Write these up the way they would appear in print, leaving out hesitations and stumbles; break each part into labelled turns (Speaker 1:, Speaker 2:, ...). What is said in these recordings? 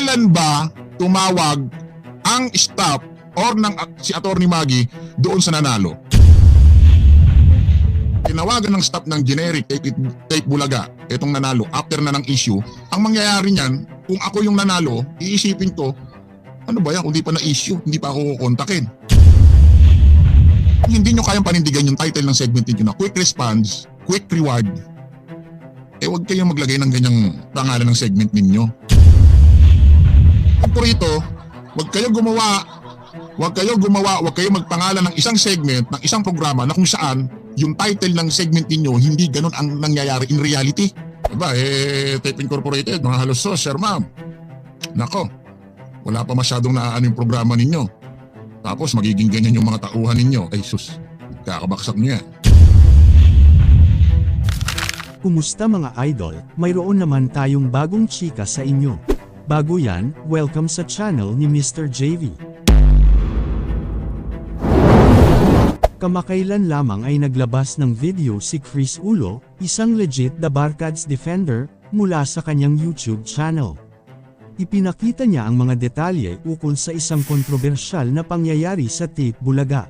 Speaker 1: kailan ba tumawag ang staff or si Atty. Maggie doon sa nanalo? Tinawagan ng staff ng generic tape Bulaga itong nanalo after na ng issue. Ang mangyayari niyan, kung ako yung nanalo, iisipin ko, ano ba yan kung di pa na-issue, hindi pa ako kukontakin. Hindi nyo kayang panindigan yung title ng segment ninyo na quick response, quick reward, huwag kayong maglagay ng ganyang pangalan ng segment ninyo. At por ito, huwag kayong magpangalan ng isang segment, ng isang programa na kung saan yung title ng segment ninyo hindi ganun ang nangyayari in reality. Diba, Tape Incorporated, mga halos sir ma'am. Nako, wala pa masyadong naaano yung programa ninyo. Tapos magiging ganyan yung mga tauhan ninyo. Ay sus, kakabaksak niyo yan.
Speaker 2: Kumusta mga idol? Mayroon naman tayong bagong chika sa inyo. Bago yan, welcome sa channel ni Mr. JV. Kamakailan lamang ay naglabas ng video si Chris Ulo, isang legit The Barkads defender, mula sa kanyang YouTube channel. Ipinakita niya ang mga detalye ukol sa isang kontrobersyal na pangyayari sa Tape Bulaga.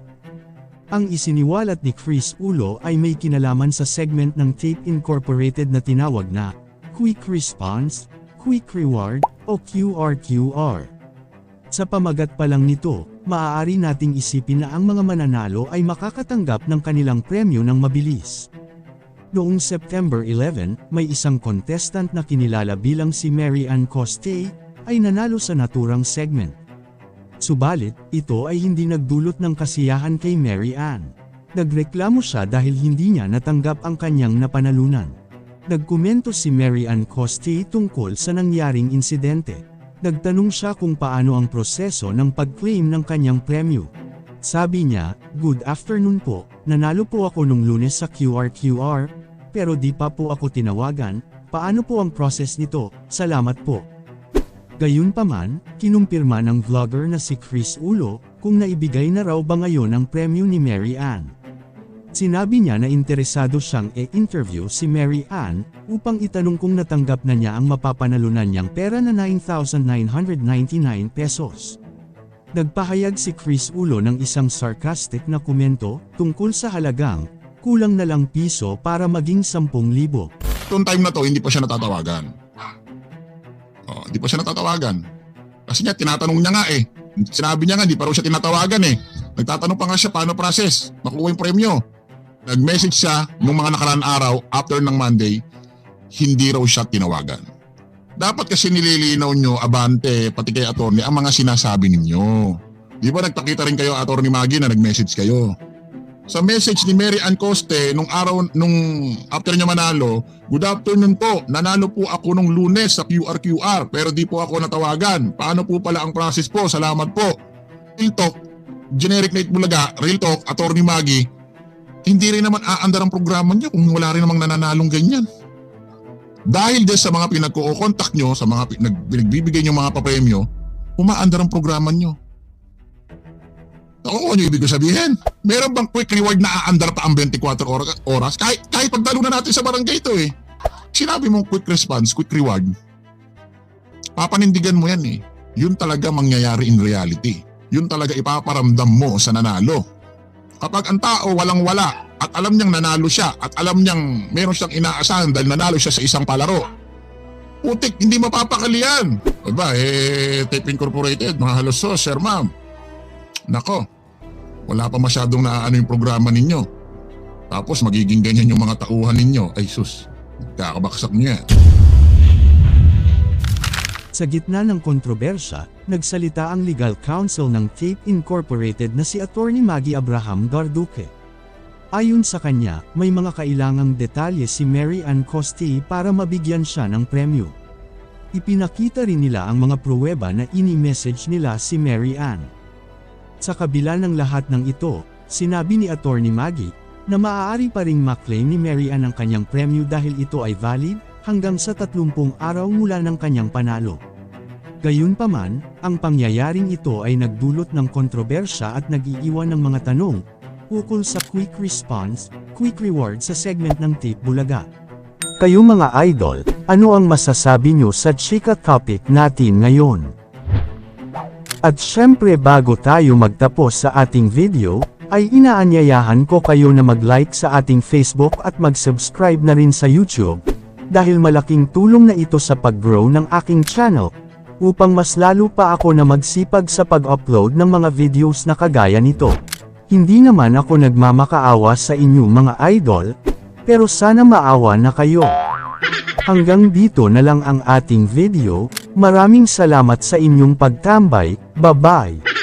Speaker 2: Ang isiniwalat ni Chris Ulo ay may kinalaman sa segment ng Tape Incorporated na tinawag na Quick Response, Quick Reward, o QRQR. Sa pamagat pa lang nito, maaari nating isipin na ang mga mananalo ay makakatanggap ng kanilang premyo ng mabilis. Noong September 11, may isang contestant na kinilala bilang si Mary Ann Coste ay nanalo sa naturang segment. Subalit, ito ay hindi nagdulot ng kasiyahan kay Mary Ann. Nagreklamo siya dahil hindi niya natanggap ang kanyang napanalunan. Nagkomento si Mary Ann Coste tungkol sa nangyaring insidente. Nagtanong siya kung paano ang proseso ng pag-claim ng kanyang premyo. Sabi niya, "Good afternoon po, nanalo po ako nung Lunes sa QRQR, pero di pa po ako tinawagan, paano po ang process nito, salamat po." Gayunpaman, kinumpirma ng vlogger na si Chris Ulo kung naibigay na raw ba ngayon ang premyo ni Mary Ann. Sinabi niya na interesado siyang i-interview si Mary Ann upang itanong kung natanggap na niya ang mapapanalunan niyang pera na 9,999 pesos. Nagpahayag si Chris Ulo ng isang sarcastic na komento tungkol sa halagang kulang na lang piso para maging 10,000.
Speaker 1: Itong time na to, hindi pa siya natatawagan. Hindi pa siya natatawagan. Kasi niya, tinatanong niya nga Sinabi niya nga, hindi pa raw siya tinatawagan Nagtatanong pa nga siya, paano process? Makuha yung premyo. Nag-message siya nung mga nakaraan araw, after ng Monday, hindi raw siya tinawagan. Dapat kasi nililinaw nyo, abante, pati kay attorney, ang mga sinasabi ninyo. Di ba nagpakita rin kayo, Atty. Maggie, na nag-message kayo? Sa message ni Mary Ann Coste, nung after niya manalo, "Good afternoon po, nanalo po ako nung Lunes sa QRQR, pero di po ako natawagan. Paano po pala ang process po? Salamat po." Real talk, generic Tape Bulaga, real talk, Atty. Maggie, hindi rin naman aandar ang programa niyo kung wala rin namang nananalong ganyan. Dahil din sa mga pinagko-contact nyo, sa mga pinagbibigay nyo mga papremyo, umaandar ang programa nyo. Ako, ano ibig ko sabihin? Meron bang quick reward na aandar pa ang 24 oras? Kahit pagdalo na natin sa barangay ito Sinabi mong quick response, quick reward. Papanindigan mo yan Yun talaga mangyayari in reality. Yun talaga ipaparamdam mo sa nanalo. Kapag ang tao walang-wala at alam niyang nanalo siya at alam niyang meron siyang inaasahan dahil nanalo siya sa isang palaro, putik, hindi mapapakalian. Diba, Tape Incorporated, mga halos sir ma'am. Nako, wala pa masyadong naaano yung programa ninyo. Tapos magiging ganyan yung mga tauhan ninyo. Ay sus, kakabaksak niyo yan.
Speaker 2: Sa gitna ng kontrobersya, nagsalita ang legal counsel ng Tape Incorporated na si Atty. Maggie Abraham Garduque. Ayon sa kanya, may mga kailangang detalye si Mary Ann Coste para mabigyan siya ng premyo. Ipinakita rin nila ang mga pruweba na ini-message nila si Mary Ann. Sa kabila ng lahat ng ito, sinabi ni Atty. Maggie na maaari pa ring maklaim ni Mary Ann ang kanyang premyo dahil ito ay valid hanggang sa 30 araw mula ng kanyang panalo. Gayunpaman, ang pangyayaring ito ay nagdulot ng kontrobersya at nag-iiwan ng mga tanong ukol sa quick response, quick reward sa segment ng Tape Bulaga. Kayo mga idol, Ano ang masasabi nyo sa chika topic natin ngayon? At syempre bago tayo magtapos sa ating video, ay inaanyayahan ko kayo na mag-like sa ating Facebook at mag-subscribe na rin sa YouTube, dahil malaking tulong na ito sa pag-grow ng aking channel, upang mas lalo pa ako na magsipag sa pag-upload ng mga videos na kagaya nito. Hindi naman ako nagmamakaawa sa inyo mga idol, pero sana maawa na kayo. Hanggang dito na lang ang ating video, maraming salamat sa inyong pagtambay, bye-bye!